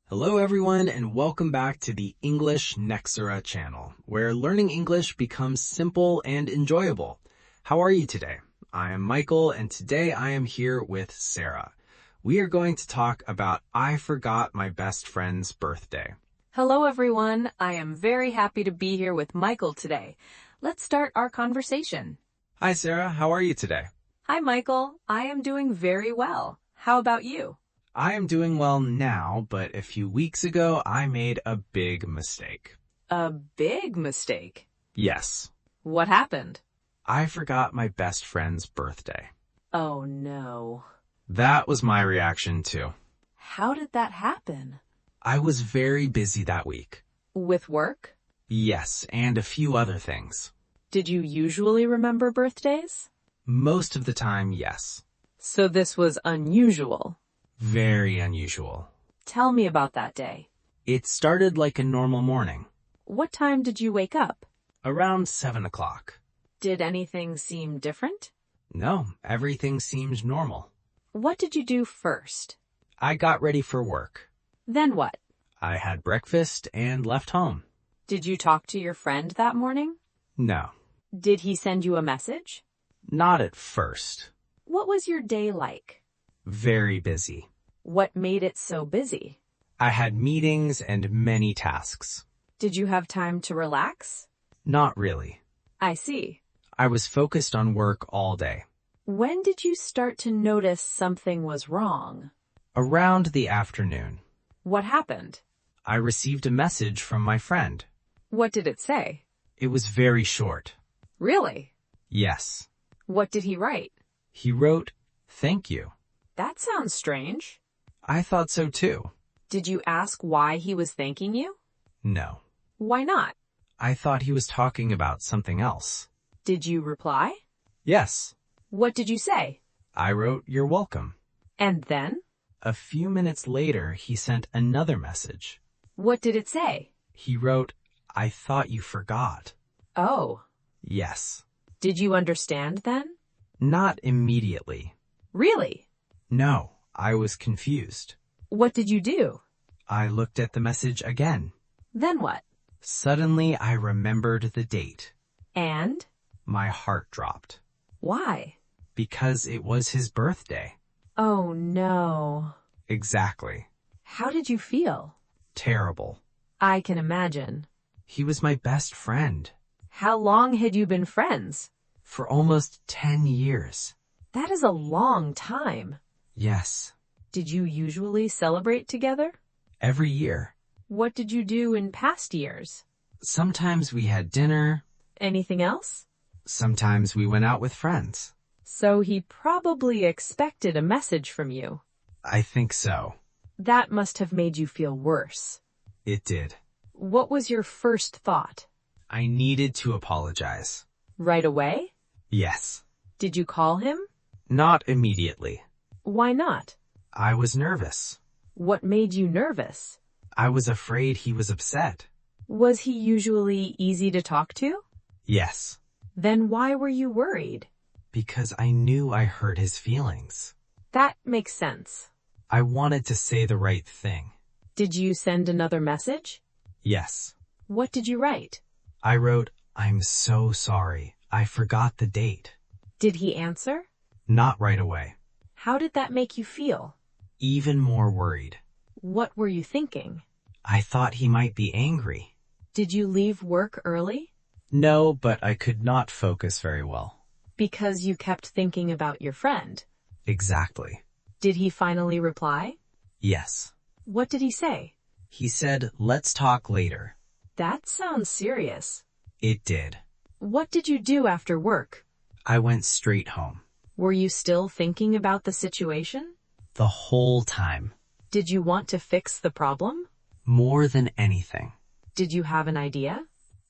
Hello everyone and welcome back to the English Nexora channel, where learning English becomes simple and enjoyable. How are you today? I am Michael and today I am here with Sarah. We are going to talk about I forgot my best friend's birthday. Hello everyone, I am very happy to be here with Michael today. Let's start our conversation. Hi Sarah, how are you today? Hi Michael, I am doing very well. How about you? I am doing well now, but a few weeks ago I made a big mistake. A big mistake? Yes. What happened? I forgot my best friend's birthday. Oh no. That was my reaction too. How did that happen? I was very busy that week. With work? Yes, and a few other things. Did you usually remember birthdays? Most of the time, yes. So this was unusual. Very unusual. Tell me about that day. It started like a normal morning. What time did you wake up? Around 7 o'clock. Did anything seem different? No, everything seemed normal. What did you do first? I got ready for work. Then what? I had breakfast and left home. Did you talk to your friend that morning? No, Did he send you a message? not at first. What was your day like? Very busy. What made it so busy? I had meetings and many tasks. Did you have time to relax? Not really. I see. I was focused on work all day. When did you start to notice something was wrong? Around the afternoon, What happened? I received a message from my friend. What did it say? It was very short. Really? Yes. What did he write? He wrote, "Thank you." That sounds strange. I thought so too. Did you ask why he was thanking you? No. Why not? I thought he was talking about something else. Did you reply? Yes. What did you say? I wrote, "You're welcome." And then? A few minutes later, he sent another message. What did it say? He wrote, "I thought you forgot." Oh. Yes. Did you understand then? Not immediately. Really? No, I was confused. What did you do? I looked at the message again. Then what? Suddenly, I remembered the date. And? My heart dropped. Why? Because it was his birthday. Oh no. Exactly. How did you feel? Terrible. I can imagine. He was my best friend. How long had you been friends? For almost 10 years. That is a long time. Yes. Did you usually celebrate together? Every year. What did you do in past years? Sometimes we had dinner. Anything else? Sometimes we went out with friends. So he probably expected a message from you. I think so. That must have made you feel worse. It did. What was your first thought? I needed to apologize. Right away? Yes. Did you call him? Not immediately. Why not? I was nervous. What made you nervous? I was afraid he was upset. Was he usually easy to talk to? Yes. Then why were you worried? Because I knew I hurt his feelings. That makes sense. I wanted to say the right thing. Did you send another message? Yes. What did you write? I wrote, "I'm so sorry. I forgot the date." Did he answer? Not right away. How did that make you feel? Even more worried. What were you thinking? I thought he might be angry. Did you leave work early? No, but I could not focus very well. Because you kept thinking about your friend. Exactly. Did he finally reply? Yes. What did he say? He said, "Let's talk later." That sounds serious. It did. What did you do after work? I went straight home. Were you still thinking about the situation? The whole time. Did you want to fix the problem? More than anything. Did you have an idea?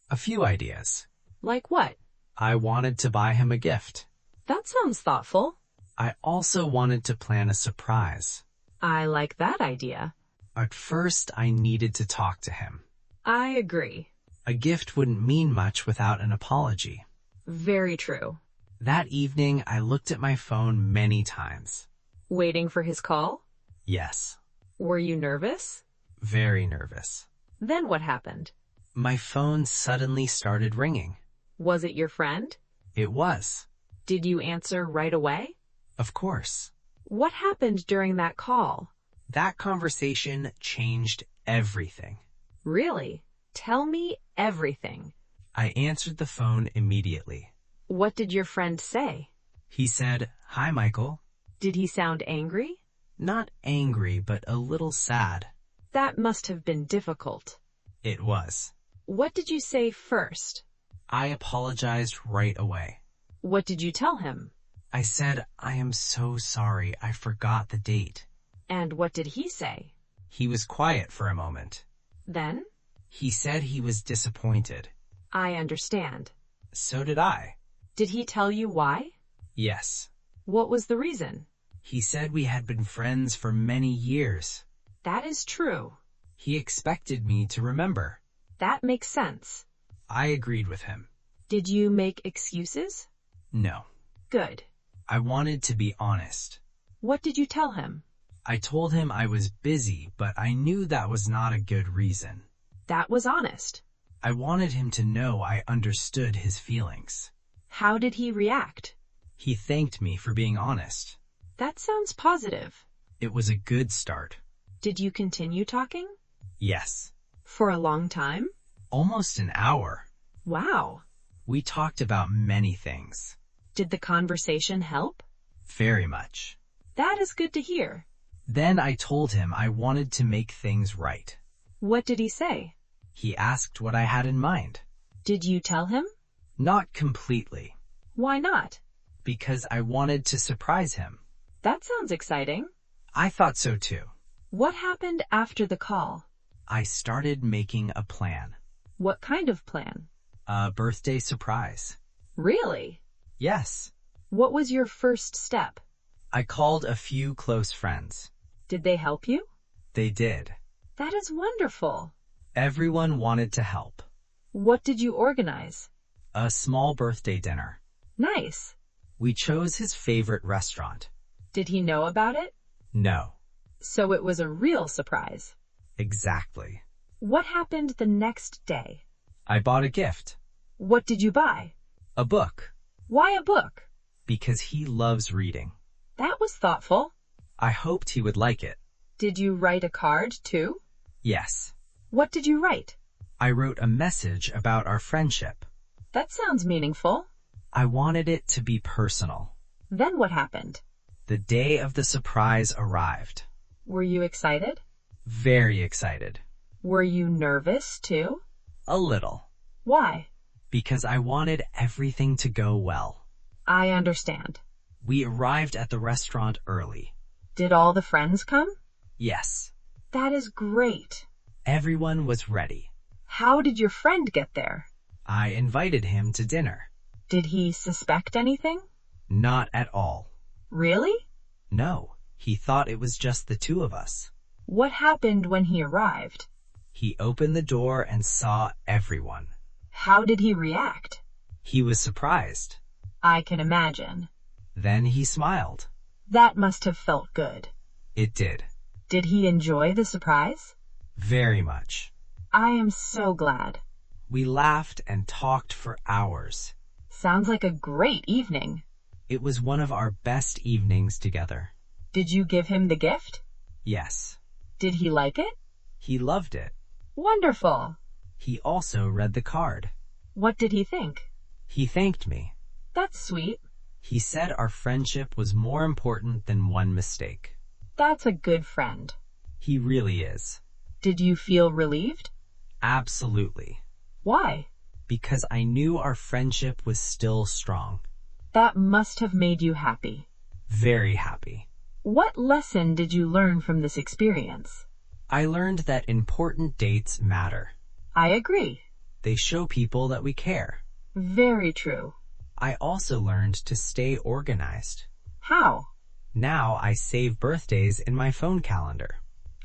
A few ideas. Like what? I wanted to buy him a gift. That sounds thoughtful. I also wanted to plan a surprise. I like that idea. At first, I needed to talk to him. I agree. A gift wouldn't mean much without an apology. Very true. That evening, I looked at my phone many times. Waiting for his call? Yes. Were you nervous? Very nervous. Then what happened? My phone suddenly started ringing. Was it your friend? It was. Did you answer right away? Of course. What happened during that call? That conversation changed everything. Really? Tell me everything. I answered the phone immediately. What did your friend say? He said, "Hi, Michael." Did he sound angry? Not angry, but a little sad. That must have been difficult. It was. What did you say first? I apologized right away. What did you tell him? I said, "I am so sorry, I forgot the date." And what did he say? He was quiet for a moment. Then? He said he was disappointed. I understand. So did I. Did he tell you why? Yes. What was the reason? He said we had been friends for many years. That is true. He expected me to remember. That makes sense. I agreed with him. Did you make excuses? No. Good. I wanted to be honest. What did you tell him? I told him I was busy, but I knew that was not a good reason. That was honest. I wanted him to know I understood his feelings. How did he react? He thanked me for being honest. That sounds positive. It was a good start. Did you continue talking? Yes. For a long time? Almost an hour. Wow. We talked about many things. Did the conversation help? Very much. That is good to hear. Then I told him I wanted to make things right. What did he say? He asked what I had in mind. Did you tell him? Not completely, Why not? because I wanted to surprise him. That sounds exciting. I thought so too. What happened after the call? I started making a plan. What kind of plan? A birthday surprise. Really? Yes. What was your first step? I called a few close friends. Did they help you? They did. That is wonderful. Everyone wanted to help. What did you organize? A small birthday dinner. Nice. We chose his favorite restaurant. Did he know about it? No. So it was a real surprise. Exactly. What happened the next day? I bought a gift. What did you buy? A book. Why a book? Because he loves reading. That was thoughtful. I hoped he would like it. Did you write a card too? Yes. What did you write? I wrote a message about our friendship. That sounds meaningful. I wanted it to be personal. Then what happened? The day of the surprise arrived. Were you excited? Very excited. Were you nervous too? A little. Why? Because I wanted everything to go well. I understand. We arrived at the restaurant early. Did all the friends come? Yes. That is great. Everyone was ready. How did your friend get there? I invited him to dinner. Did he suspect anything? Not at all. Really? No, he thought it was just the two of us. What happened when he arrived? He opened the door and saw everyone. How did he react? He was surprised. I can imagine. Then he smiled. That must have felt good. It did. Did he enjoy the surprise? Very much. I am so glad. We laughed and talked for hours. Sounds like a great evening. It was one of our best evenings together. Did you give him the gift? Yes. Did he like it? He loved it. Wonderful. He also read the card. What did he think? He thanked me. That's sweet. He said our friendship was more important than one mistake. That's a good friend. He really is. Did you feel relieved? Absolutely. Why? Because I knew our friendship was still strong. That must have made you happy. Very happy. What lesson did you learn from this experience? I learned that important dates matter. I agree. They show people that we care. Very true. I also learned to stay organized. How? Now I save birthdays in my phone calendar.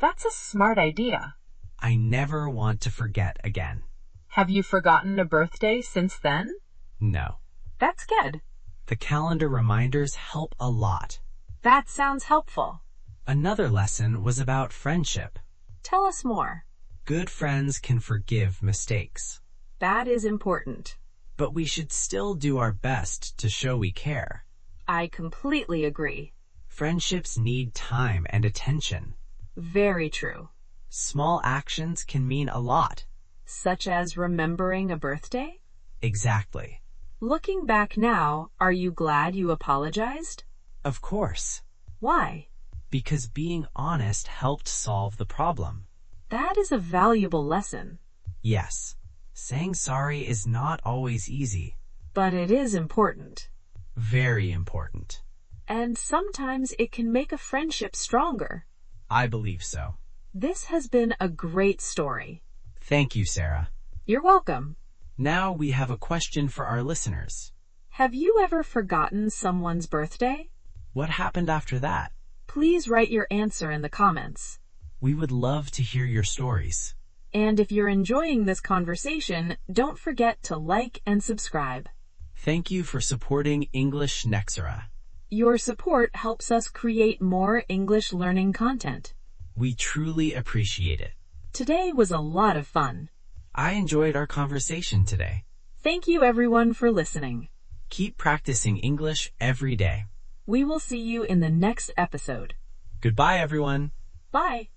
That's a smart idea. I never want to forget again. Have you forgotten a birthday since then? No. That's good. The calendar reminders help a lot. That sounds helpful. Another lesson was about friendship. Tell us more. Good friends can forgive mistakes, That is important. but we should still do our best to show we care. I completely agree. Friendships need time and attention. Very true. Small actions can mean a lot. Such as remembering a birthday? Exactly. Looking back now, are you glad you apologized? Of course, Why? because being honest helped solve the problem. That is a valuable lesson. Yes, saying sorry is not always easy. But it is important. Very important. And sometimes it can make a friendship stronger. I believe so. This has been a great story. Thank you, Sarah. You're welcome. Now we have a question for our listeners. Have you ever forgotten someone's birthday? What happened after that? Please write your answer in the comments. We would love to hear your stories. And if you're enjoying this conversation, don't forget to like and subscribe. Thank you for supporting English Nexora. Your support helps us create more English learning content. We truly appreciate it. Today was a lot of fun. I enjoyed our conversation today. Thank you everyone for listening. Keep practicing English every day. We will see you in the next episode. Goodbye, everyone. Bye.